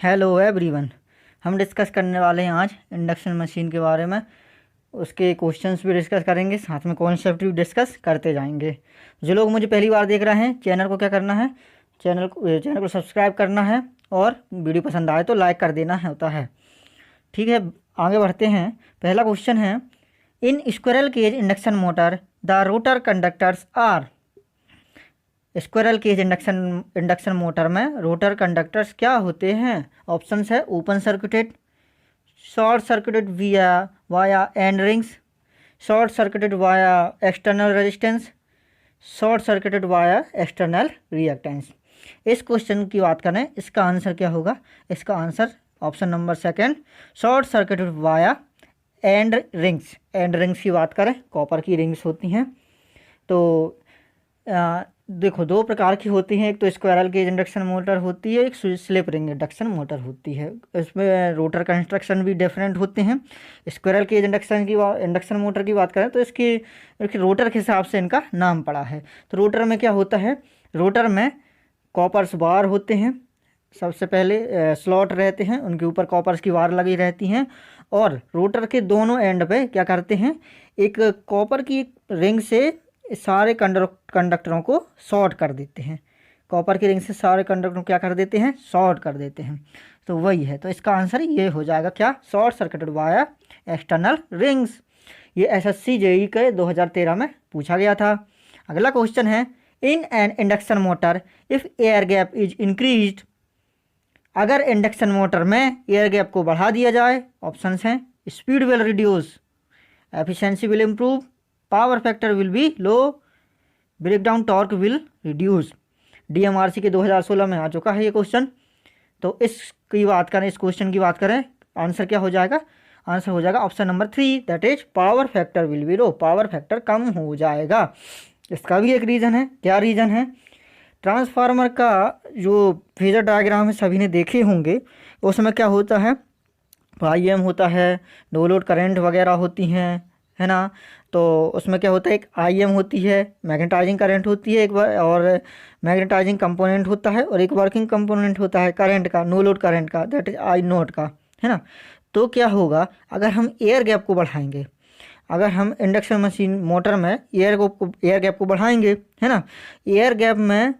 Hello everyone. हम discuss करने वाले हैं आज इंडक्शन मशीन के बारे में। उसके क्वेश्चंस भी डिस्कस करेंगे, साथ में कॉन्सेप्ट भी डिस्कस करते जाएंगे। जो लोग मुझे पहली बार देख रहे हैं, चैनल को क्या करना है, चैनल को सब्सक्राइब करना है और वीडियो पसंद आए तो लाइक कर देना होता है। ठीक है, आगे बढ़ते हैं। पहला क्वेश्चन है, in squirrel cage induction motor the rotor conductors are. Squirrel cage induction motor में रोटर कंडक्टर्स क्या होते हैं? ऑप्शंस है open circuited, short circuited via end rings, short circuited via external resistance, short circuited via external reactance. इस question की बात करें, इसका आंसर क्या होगा? इसका answer option number second, short circuited via end rings. End rings की बात करें, कॉपर की रिंग्स होती हैं। तो देखो, दो प्रकार की होती हैं, एक तो स्क्वायरल केज इंडक्शन मोटर होती है, एक स्लिप रिंग इंडक्शन मोटर होती है। इसमें रोटर कंस्ट्रक्शन भी डिफरेंट होते हैं। स्क्वायरल केज इंडक्शन मोटर की बात करें तो इसकी रोटर के हिसाब से इनका नाम पड़ा है। तो रोटर में क्या होता है? रोटर में कॉपर्स बार होते हैं, सबसे पहले स्लॉट रहते हैं, उनके ऊपर कॉपर्स की वार लगी रहती हैं, और रोटर के दोनों एंड पे क्या करते हैं, एक कॉपर की रिंग से सारे कंडक्टरों को शॉर्ट कर देते हैं। कॉपर की रिंग से सारे कंडक्टरों को क्या कर देते हैं? शॉर्ट कर देते हैं। तो वही है, तो इसका आंसर ये हो जाएगा क्या? Short circuited via external rings. ये एसएससी जेईई के 2013 में पूछा गया था। अगला क्वेश्चन है, in an induction motor if air gap is increased. अगर इंडक्शन मोटर में एयर गैप को बढ़ा दिया जाए, ऑप्शंस हैं speed will reduce, efficiency will improve, power factor will be low, breakdown torque will reduce. DMRC के 2016 में आ चुका है ये क्वेश्चन। तो इसकी बात करें, इस क्वेश्चन की बात करें, आंसर क्या हो जाएगा? आंसर हो जाएगा option number 3, that is power factor will be low, power factor कम हो जाएगा। इसका भी एक रीज़न है। क्या रीज़न है? ट्रांसफार्मर का जो फेजर डायग्राम है सभी ने देखे होंगे, उसमें क्या होता है, IM होता है, नो लोड करंट वगैरह होती हैं, है ना। तो उसमें क्या होता है, एक IM होती है, मैग्नेटाइजिंग करंट होती है एक बार, और मैग्नेटाइजिंग कंपोनेंट होता है, और एक वर्किंग कंपोनेंट होता है करंट का, नो लोड करंट का, दैट इज I नोट का, है ना। तो क्या होगा, अगर हम एयर गैप को बढ़ाएंगे, अगर हम इंडक्शन मशीन मोटर में एयर गैप को बढ़ाएंगे, है ना, एयर गैप में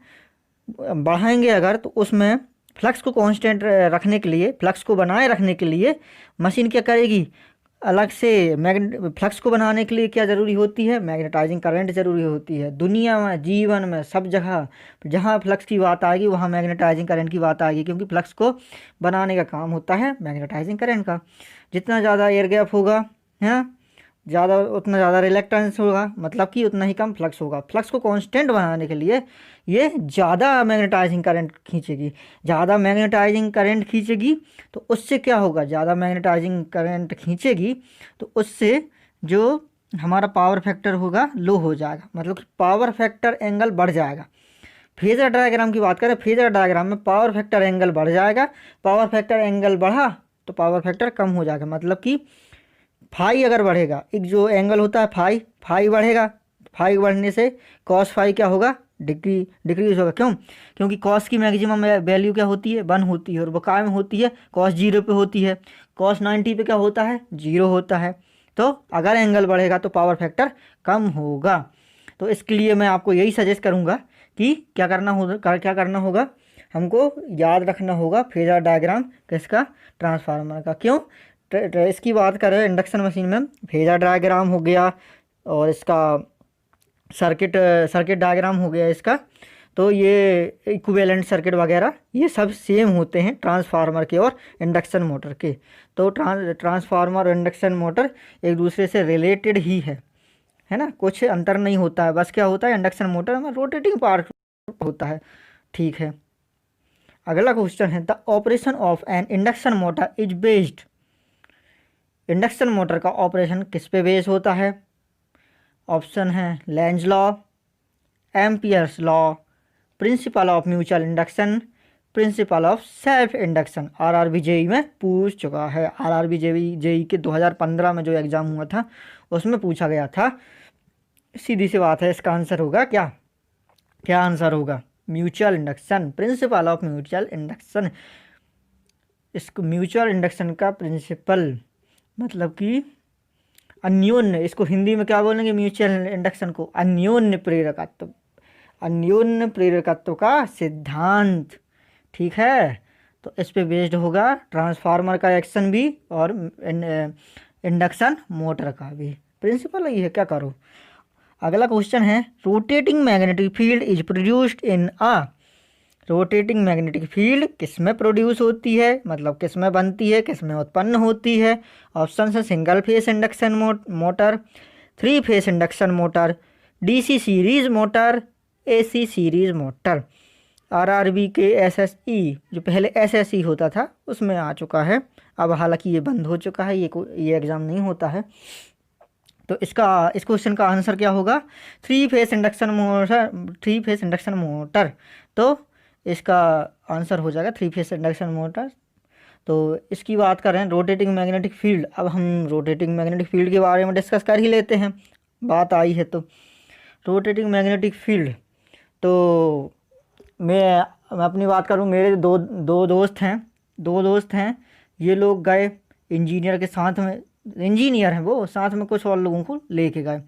बढ़ाएंगे अगर, तो उसमें फ्लक्स को कांस्टेंट रखने के लिए, फ्लक्स को बनाए रखने के लिए मशीन क्या करेगी, अलग से फ्लक्स को बनाने के लिए क्या ज़रूरी होती है? मैग्नेटाइजिंग करंट ज़रूरी होती है। दुनिया में, जीवन में, सब जगह जहाँ फ्लक्स की बात आएगी वहाँ मैग्नेटाइजिंग करंट की बात आएगी, क्योंकि फ्लक्स को बनाने का काम होता है मैग्नेटाइजिंग करंट का। जितना ज़्यादा एयर गैप होगा, है, उतना ज़्यादा रिलेक्टेंस होगा, मतलब कि उतना ही कम फ्लक्स होगा। फ्लक्स को कांस्टेंट बनाने के लिए ये ज़्यादा मैग्नेटाइजिंग करंट खींचेगी। ज़्यादा मैग्नेटाइजिंग करंट खींचेगी तो उससे क्या होगा, ज़्यादा मैग्नेटाइजिंग करंट खींचेगी तो उससे जो हमारा पावर फैक्टर होगा लो हो जाएगा, मतलब कि पावर फैक्टर एंगल बढ़ जाएगा। फेजर डायग्राम की बात करें, फेजर डायग्राम में पावर फैक्टर एंगल बढ़ जाएगा, पावर फैक्टर एंगल बढ़ा तो पावर फैक्टर कम हो जाएगा। मतलब कि फाई अगर बढ़ेगा, एक जो एंगल होता है फाई बढ़ेगा, फाई बढ़ने से कॉस फाई क्या होगा, डिक्रीज होगा। क्यों? क्योंकि कॉस की मैक्सिमम वैल्यू क्या होती है, 1 होती है, और वो काय में होती है, कॉस 0 पे होती है, कॉस 90 पे क्या होता है, 0 होता है। तो अगर एंगल बढ़ेगा तो पावर फैक्टर कम होगा। तो इसके लिए मैं आपको यही सजेस्ट करूँगा कि क्या करना होगा, हमको याद रखना होगा फेजर डायग्राम किसका, ट्रांसफार्मर का। क्यों? इसकी बात करें इंडक्शन मशीन में, फेजर डायग्राम हो गया और इसका सर्किट डायग्राम हो गया इसका, तो ये इक्विवेलेंट सर्किट वगैरह ये सब सेम होते हैं ट्रांसफार्मर के और इंडक्शन मोटर के। तो ट्रांसफार्मर और इंडक्शन मोटर एक दूसरे से रिलेटेड ही है ना, कुछ अंतर नहीं होता है। बस क्या होता है, इंडक्शन मोटर में रोटेटिंग पार्ट होता है। ठीक है, अगला क्वेश्चन है, the operation of N induction motor is based. Induction motor का ऑपरेशन किस पे बेस होता है? ऑप्शन है Lenz law, Ampere's law, principle of mutual induction, principle of self induction. RRB JEE में पूछ चुका है। आरआरबी जेईई के 2015 में जो एग्ज़ाम हुआ था उसमें पूछा गया था। सीधी सी बात है, इसका आंसर होगा क्या? क्या आंसर होगा? Mutual induction, principle of mutual induction. इसको म्यूचुअल इंडक्शन का प्रिंसिपल मतलब कि अन्योन्य, इसको हिंदी में क्या बोलेंगे म्यूचुअल इंडक्शन को, अन्योन्य प्रेरकत्व, अन्योन्य प्रेरकत्व का सिद्धांत। ठीक है, तो इस पे बेस्ड होगा ट्रांसफार्मर का एक्शन भी और इंडक्शन मोटर का भी। प्रिंसिपल यही है, क्या करो। अगला क्वेश्चन है rotating magnetic field is produced in a, rotating magnetic field किस में प्रोड्यूस होती है, मतलब किस में बनती है, किस में उत्पन्न होती है। ऑप्शन है single phase induction motor, 3 phase induction motor, DC series motor, AC series motor. RRB के एसएसई, जो पहले एसएसई होता था उसमें आ चुका है, अब हालांकि ये बंद हो चुका है, ये एग्ज़ाम नहीं होता है। तो इस क्वेश्चन का आंसर क्या होगा, 3 phase induction motor, 3 phase induction motor. तो इसका आंसर हो जाएगा 3 फेस इंडक्शन मोटर। तो इसकी बात कर रहे हैं रोटेटिंग मैग्नेटिक फील्ड। अब हम रोटेटिंग मैग्नेटिक फील्ड के बारे में डिस्कस कर ही लेते हैं, बात आई है तो। रोटेटिंग मैग्नेटिक फील्ड, तो मैं अपनी बात करूं, मेरे दो दोस्त हैं, ये लोग गए इंजीनियर के साथ में, इंजीनियर हैं वो, साथ में कुछ और लोगों को लेके गए।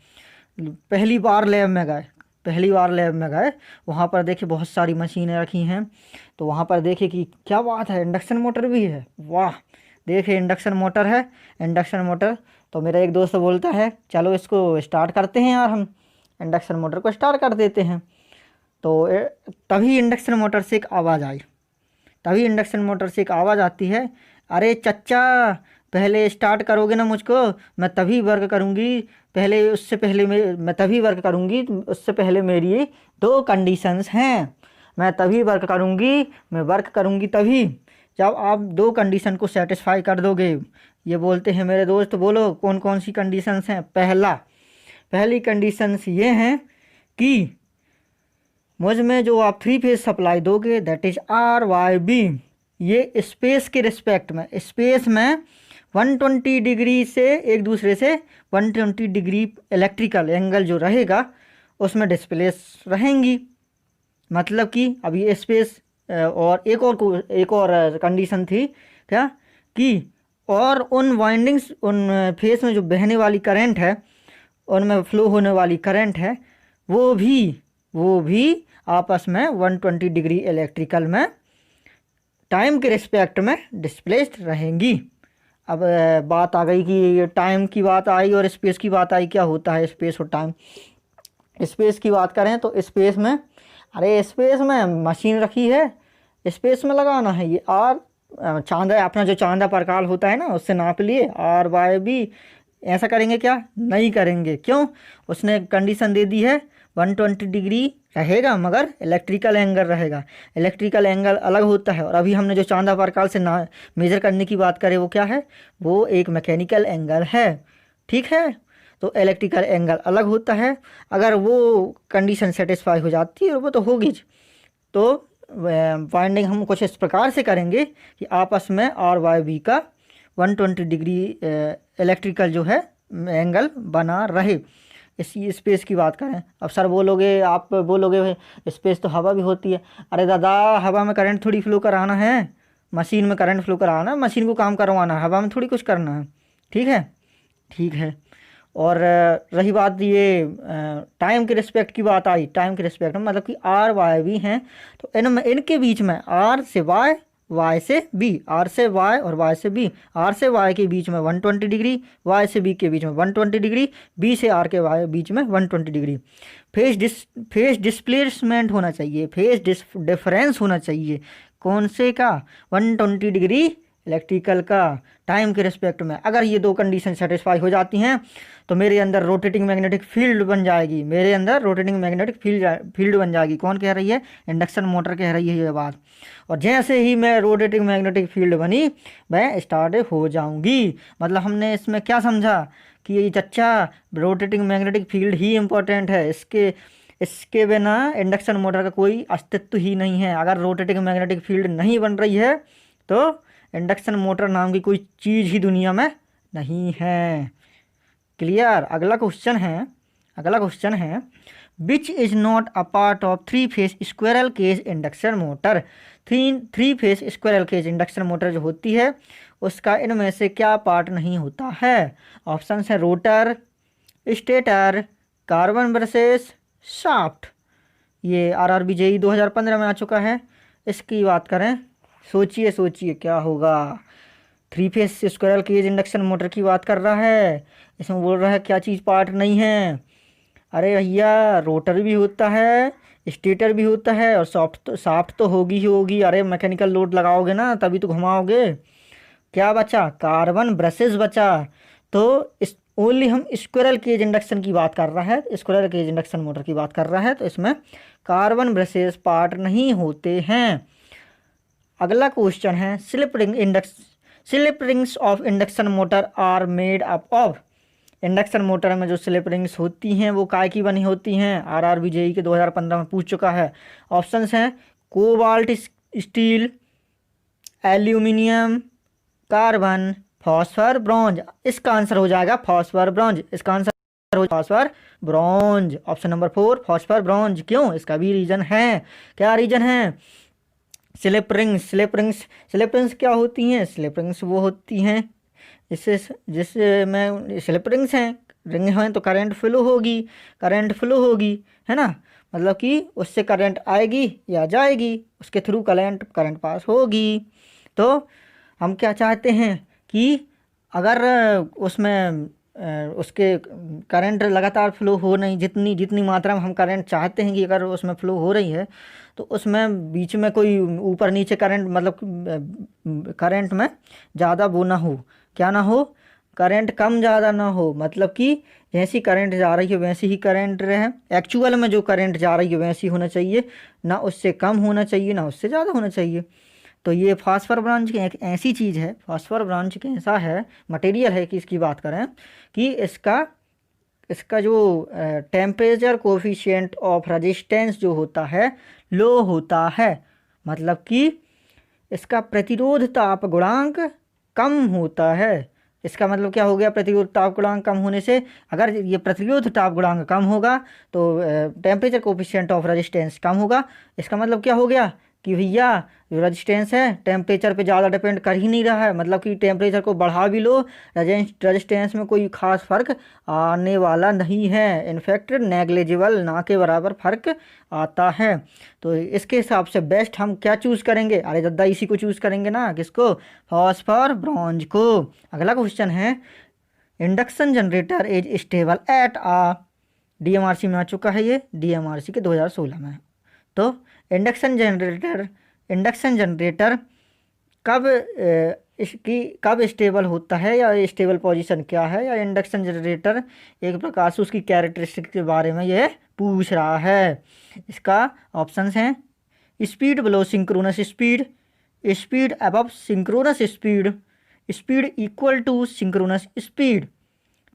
पहली बार लैब में गए, वहाँ पर देखे बहुत सारी मशीनें रखी हैं। तो वहाँ पर देखे कि क्या बात है, इंडक्शन मोटर भी है, वाह। देखे इंडक्शन मोटर है, इंडक्शन मोटर। तो मेरा एक दोस्त बोलता है चलो इसको स्टार्ट करते हैं यार, हम इंडक्शन मोटर को स्टार्ट कर देते हैं। तो तभी इंडक्शन मोटर से एक आवाज़ आती है, अरे चच्चा पहले स्टार्ट करोगे ना मुझको, मैं तभी वर्क करूँगी, मैं तभी वर्क करूँगी, उससे पहले मेरी 2 कंडीशंस हैं। मैं तभी वर्क करूँगी तभी जब आप 2 कंडीशन को सेटिस्फाई कर दोगे। ये बोलते हैं मेरे दोस्त, बोलो कौन कौन सी कंडीशंस हैं। पहली कंडीशंस ये हैं कि मुझ में जो आप 3 फेज सप्लाई दोगे दैट इज RYB, ये स्पेस के रिस्पेक्ट में, स्पेस में 120 डिग्री से एक दूसरे से 120 डिग्री इलेक्ट्रिकल एंगल जो रहेगा उसमें डिस्प्लेस रहेंगी। मतलब कि अभी ये स्पेस, और एक और कंडीशन थी क्या, कि और उन वाइंडिंग्स, उन फेस में जो बहने वाली करंट है, उनमें फ्लो होने वाली करंट है, वो भी आपस में 120 डिग्री इलेक्ट्रिकल में टाइम के रिस्पेक्ट में डिस्प्लेस्ड रहेंगी। अब बात आ गई कि टाइम की बात आई और स्पेस की बात आई, क्या होता है स्पेस और टाइम। स्पेस की बात करें तो स्पेस में मशीन रखी है, स्पेस में लगाना है ये आर, चांदा, अपना जो चांदा प्रकाल होता है ना, उससे नाप लिए RYB। ऐसा करेंगे क्या, नहीं करेंगे। क्यों, उसने कंडीशन दे दी है 120 डिग्री रहेगा मगर इलेक्ट्रिकल एंगल रहेगा, इलेक्ट्रिकल एंगल अलग होता है। और अभी हमने जो चांदा प्रकाल से ना मेजर करने की बात करें वो क्या है, वो एक मैकेनिकल एंगल है। ठीक है, तो इलेक्ट्रिकल एंगल अलग होता है। अगर वो कंडीशन सेटिस्फाई हो जाती है, वो तो होगी। तो वाइंडिंग हम कुछ इस प्रकार से करेंगे कि आपस में RYB का 120 डिग्री इलेक्ट्रिकल जो है एंगल बना रहे। इसी स्पेस की बात करें, अब सर बोलोगे, आप बोलोगे स्पेस तो हवा भी होती है। अरे दादा, हवा में करंट थोड़ी फ्लो कराना है, मशीन में करंट फ्लो कराना है, मशीन को काम करवाना है, हवा में थोड़ी कुछ करना है। ठीक है। और रही बात ये टाइम के रिस्पेक्ट की बात आई, टाइम के रिस्पेक्ट में मतलब कि RYB हैं, तो इनके बीच में R से Y, Y से B, R से Y और Y से B, R से Y के बीच में 120 डिग्री, Y से B के बीच में 120 डिग्री, B से R के Y बीच में 120 डिग्री। फेज डिस्प्लेसमेंट होना चाहिए, फेज डिफरेंस होना चाहिए, कौन से का, 120 डिग्री इलेक्ट्रिकल का टाइम के रिस्पेक्ट में। अगर ये 2 कंडीशन सेटिस्फाई हो जाती हैं तो मेरे अंदर रोटेटिंग मैग्नेटिक फील्ड बन जाएगी, कौन कह रही है, इंडक्शन मोटर कह रही है ये बात। और जैसे ही मैं रोटेटिंग मैग्नेटिक फील्ड बनी, मैं स्टार्ट हो जाऊंगी। मतलब हमने इसमें क्या समझा कि ये चच्चा रोटेटिंग मैग्नेटिक फील्ड ही इम्पोर्टेंट है, इसके बिना इंडक्शन मोटर का कोई अस्तित्व ही नहीं है। अगर रोटेटिंग मैग्नेटिक फील्ड नहीं बन रही है तो इंडक्शन मोटर नाम की कोई चीज़ ही दुनिया में नहीं है। क्लियर। अगला क्वेश्चन है which is not a part of 3 phase squirrel cage induction motor. Three phase squirrel cage induction motor जो होती है उसका इनमें से क्या पार्ट नहीं होता है? ऑप्शन है rotor, stator, carbon brushes, shaft. ये आरआरबी जेई 2015 में आ चुका है। इसकी बात करें, सोचिए सोचिए क्या होगा। Three phase squirrel cage induction motor की बात कर रहा है, इसमें बोल रहा है क्या चीज़ पार्ट नहीं है। अरे भैया, रोटर भी होता है, स्टेटर भी होता है, और शाफ्ट तो होगी ही होगी। अरे मैकेनिकल लोड लगाओगे ना तभी तो घुमाओगे। क्या बचा? कार्बन ब्रशेस बचा। तो इस ओनली हम स्क्वायरल केज इंडक्शन की बात कर रहा है, स्क्वायरल केज इंडक्शन मोटर की बात कर रहा है, तो इसमें कार्बन ब्रशेस पार्ट नहीं होते हैं। अगला क्वेश्चन है, slip rings of induction motor are made up of. Induction motor में जो स्लिप रिंग्स होती हैं वो काय की बनी होती हैं? आरआरबी जेई के 2015 में पूछ चुका है। ऑप्शंस हैं cobalt steel, aluminium, carbon, phosphor, bronze. इसका आंसर हो जाएगा फॉस्फर ब्रॉन्ज। इसका आंसर हो phosphor bronze. Option number 4 phosphor bronze. क्यों? इसका भी रीजन है। क्या रीजन है? स्लिप रिंग्स क्या होती हैं? स्लिप रिंग्स वो होती हैं जिसमें स्लिप रिंग्स हैं, रिंग हैं तो करंट फ्लो होगी, है ना। मतलब कि उससे करंट आएगी या जाएगी, उसके थ्रू करंट पास होगी। तो हम क्या चाहते हैं कि अगर उसमें उसके करंट लगातार फ्लो हो नहीं, जितनी मात्रा में हम करंट चाहते हैं कि अगर उसमें फ्लो हो रही है, तो उसमें बीच में कोई ऊपर नीचे करंट, मतलब करंट में ज़्यादा वो ना हो, क्या ना हो, करंट कम ज़्यादा ना हो। मतलब कि जैसी करंट जा रही है वैसी ही करंट रहे। एक्चुअल में जो करंट जा रही है वैसी होना चाहिए, ना उससे कम होना चाहिए ना उससे ज़्यादा होना चाहिए। तो ये फास्फर ब्रॉन्ज की एक ऐसी चीज़ है, फास्फर ब्रॉन्ज की ऐसा है मटेरियल है कि इसकी बात करें कि इसका जो टेम्परेचर कोफिशिएंट ऑफ रेजिस्टेंस जो होता है लो होता है। मतलब कि इसका प्रतिरोध ताप गुणांक कम होता है। इसका मतलब क्या हो गया? प्रतिरोध ताप गुणांक कम होने से, अगर ये प्रतिरोध ताप गुणांक कम होगा तो टेम्परेचर कोफिशिएंट ऑफ रेजिस्टेंस कम होगा। इसका मतलब क्या हो गया कि भैया जो रेजिस्टेंस है टेम्परेचर पे ज़्यादा डिपेंड कर ही नहीं रहा है। मतलब कि टेम्परेचर को बढ़ा भी लो, रेजिस्टेंस में कोई खास फर्क आने वाला नहीं है। इनफैक्ट नेग्लिजिबल, ना के बराबर फर्क आता है। तो इसके हिसाब से बेस्ट हम क्या चूज़ करेंगे? अरे दादा, इसी को चूज़ करेंगे ना। किसको? फॉस्फर ब्रॉन्ज को। अगला क्वेश्चन है, induction generator is stable at आ। डीएमआरसी में आ चुका है, ये डीएमआरसी के 2016 में। तो इंडक्शन जनरेटर कब स्टेबल होता है, या स्टेबल पोजीशन क्या है, या इंडक्शन जनरेटर एक प्रकार से उसकी कैरेक्टरिस्टिक के बारे में यह पूछ रहा है। इसका ऑप्शंस हैं speed below synchronous speed, speed above synchronous speed, speed equal to synchronous speed.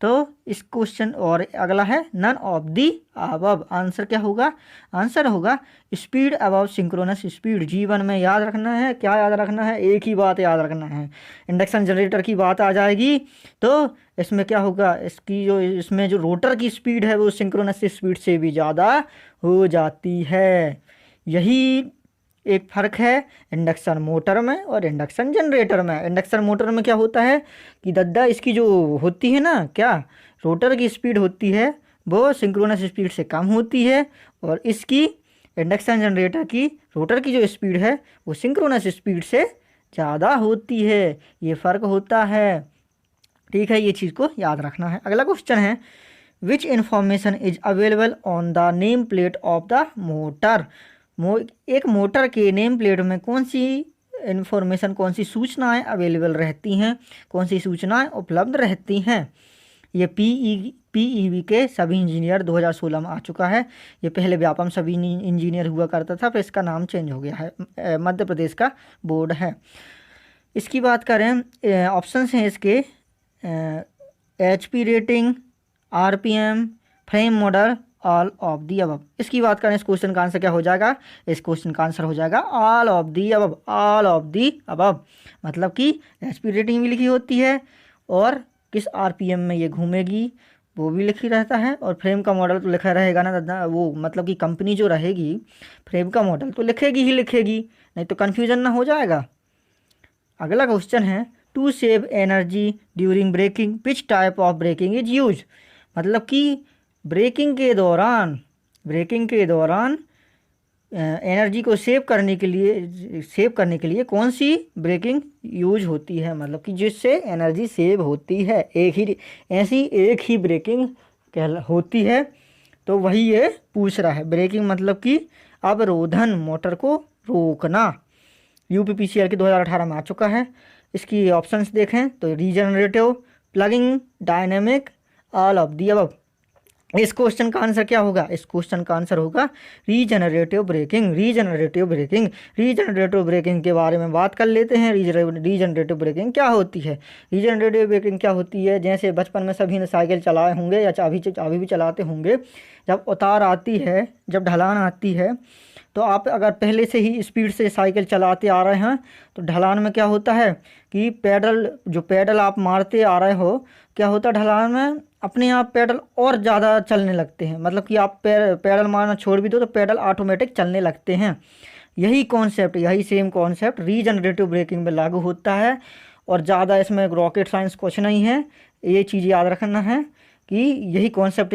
तो इस क्वेश्चन, और अगला है none of the above. Answer क्या होगा? आंसर होगा स्पीड अबव सिंक्रोनस स्पीड। जीवन में याद रखना है, क्या याद रखना है? एक ही बात याद रखना है। इंडक्शन जनरेटर की बात आ जाएगी तो इसमें क्या होगा, इसमें जो रोटर की स्पीड है वो सिंक्रोनस स्पीड से भी ज़्यादा हो जाती है। यही एक फ़र्क है इंडक्शन मोटर में और इंडक्शन जनरेटर में। इंडक्शन मोटर में क्या होता है कि दद्दा, इसकी जो होती है ना, क्या रोटर की स्पीड होती है वो सिंक्रोनस स्पीड से कम होती है, और इसकी इंडक्शन जनरेटर की रोटर की जो स्पीड है वो सिंक्रोनस स्पीड से ज़्यादा होती है। ये फ़र्क होता है। ठीक है, ये चीज़ को याद रखना है। अगला क्वेश्चन है, विच information is available on the name plate of the motor. एक मोटर के नेम प्लेट में कौन सी इन्फॉर्मेशन, कौन सी सूचनाएं अवेलेबल रहती हैं, कौन सी सूचनाएं उपलब्ध रहती हैं? ये पीईवी के सभी इंजीनियर 2016 में आ चुका है। ये पहले व्यापम सभी इंजीनियर हुआ करता था, फिर इसका नाम चेंज हो गया है, मध्य प्रदेश का बोर्ड है। इसकी बात करें, ऑप्शंस हैं इसके HP rating, RPM, frame model, all of the above. इसकी बात करें, इस क्वेश्चन का आंसर क्या हो जाएगा? इस क्वेश्चन का आंसर हो जाएगा all of the above. All of the above मतलब कि एचपी रेटिंग भी लिखी होती है और किस आरपीएम में ये घूमेगी वो भी लिखी रहता है, और फ्रेम का मॉडल तो लिखा रहेगा ना, वो मतलब कि कंपनी जो रहेगी फ्रेम का मॉडल तो लिखेगी ही लिखेगी, नहीं तो कन्फ्यूजन ना हो जाएगा। अगला क्वेश्चन है, to save energy during braking which type of braking is use. मतलब कि ब्रेकिंग के दौरान एनर्जी को सेव करने के लिए कौन सी ब्रेकिंग यूज होती है, मतलब कि जिससे एनर्जी सेव होती है। एक ही ब्रेकिंग होती है, तो वही ये पूछ रहा है। ब्रेकिंग मतलब कि अवरोधन, मोटर को रोकना। यूपीपीसीएल के 2018 में आ चुका है। इसकी ऑप्शंस देखें तो regenerative, plugging, dynamic, all of the above. इस क्वेश्चन का आंसर क्या होगा? इस क्वेश्चन का आंसर होगा रीजनरेटिव ब्रेकिंग। रीजनरेटिव ब्रेकिंग के बारे में बात कर लेते हैं। रीजनरेटिव ब्रेकिंग क्या होती है? रीजनरेटिव ब्रेकिंग क्या होती है? जैसे बचपन में सभी ने साइकिल चलाए होंगे या अभी भी चलाते होंगे। जब उतार आती है, जब ढलान आती है, तो आप अगर पहले से ही स्पीड से साइकिल चलाते आ रहे हैं तो ढलान में क्या होता है कि पैडल आप मारते आ रहे हो, क्या होता है ढलान में अपने आप पैडल और ज़्यादा चलने लगते हैं। मतलब कि आप पैडल मारना छोड़ भी दो तो पैडल ऑटोमेटिक चलने लगते हैं। यही सेम कॉन्सेप्ट रीजनरेटिव ब्रेकिंग में लागू होता है, और ज़्यादा इसमें रॉकेट साइंस कुछ नहीं है। ये चीज़ याद रखना है कि यही कॉन्सेप्ट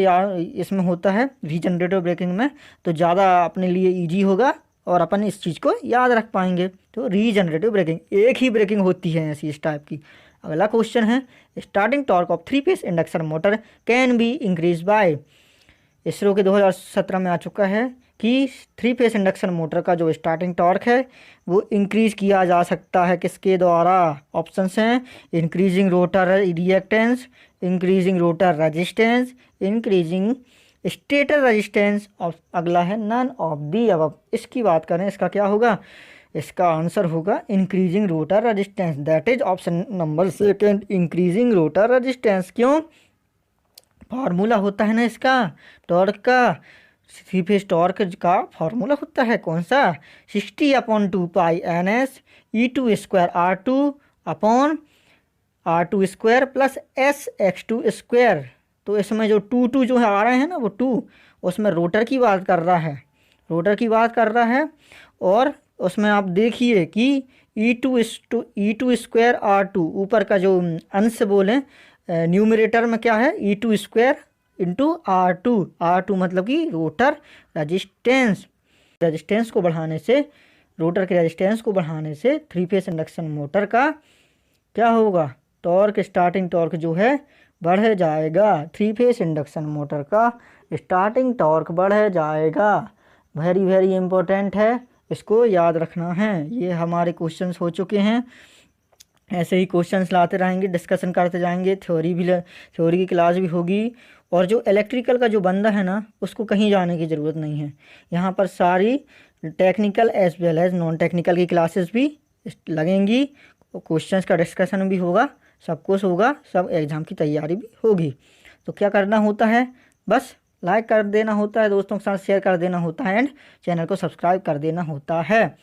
इसमें होता है रीजनरेटिव ब्रेकिंग में, तो ज़्यादा अपने लिए ईजी होगा और अपन इस चीज़ को याद रख पाएंगे। तो रीजनरेटिव ब्रेकिंग, एक ही ब्रेकिंग होती है ऐसी इस टाइप की। अगला क्वेश्चन है, starting torque of 3 phase induction motor can be increase by. ISRO के 2017 में आ चुका है कि 3 फेज इंडक्शन मोटर का जो स्टार्टिंग टॉर्क है वो इंक्रीज किया जा सकता है किसके द्वारा? ऑप्शंस हैं, increasing rotor reactance, increasing rotor resistance, increasing stator resistance, और अगला है नन ऑफ दी अबव। इसकी बात करें, इसका क्या होगा? इसका आंसर होगा increasing rotor resistance, that is option number second, increasing rotor resistance. क्यों? फार्मूला होता है ना इसका टॉर्क का, 3 फेज टॉर्क का फार्मूला होता है कौन सा? 60/2 पाई NS E2² R2 upon R2² plus SX2²। तो इसमें जो 2 जो है आ रहे हैं ना, वो 2 उसमें रोटर की बात कर रहा है, और उसमें आप देखिए कि E2² R2 ऊपर का जो अंश बोलें न्यूमरेटर में क्या है? E2² इंटू R2 मतलब कि रोटर रेजिस्टेंस। रोटर के रेजिस्टेंस को बढ़ाने से 3 फेज इंडक्शन मोटर का क्या होगा? टॉर्क, स्टार्टिंग टॉर्क जो है बढ़ जाएगा। 3 फेज इंडक्शन मोटर का स्टार्टिंग टॉर्क बढ़ जाएगा। वेरी वेरी इंपॉर्टेंट है, इसको याद रखना है। ये हमारे क्वेश्चंस हो चुके हैं। ऐसे ही क्वेश्चंस लाते रहेंगे, डिस्कशन करते जाएंगे, थ्योरी की क्लास भी होगी। और जो इलेक्ट्रिकल का जो बंदा है ना, उसको कहीं जाने की ज़रूरत नहीं है। यहाँ पर सारी technical as well as non technical की क्लासेस भी लगेंगी, क्वेश्चंस का डिस्कशन भी होगा, सब कुछ होगा, सब एग्ज़ाम की तैयारी भी होगी। तो क्या करना होता है? बस लाइक कर देना होता है, दोस्तों के साथ शेयर कर देना होता है, एंड चैनल को सब्सक्राइब कर देना होता है।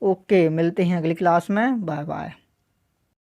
ओके, मिलते हैं अगली क्लास में। Bye bye.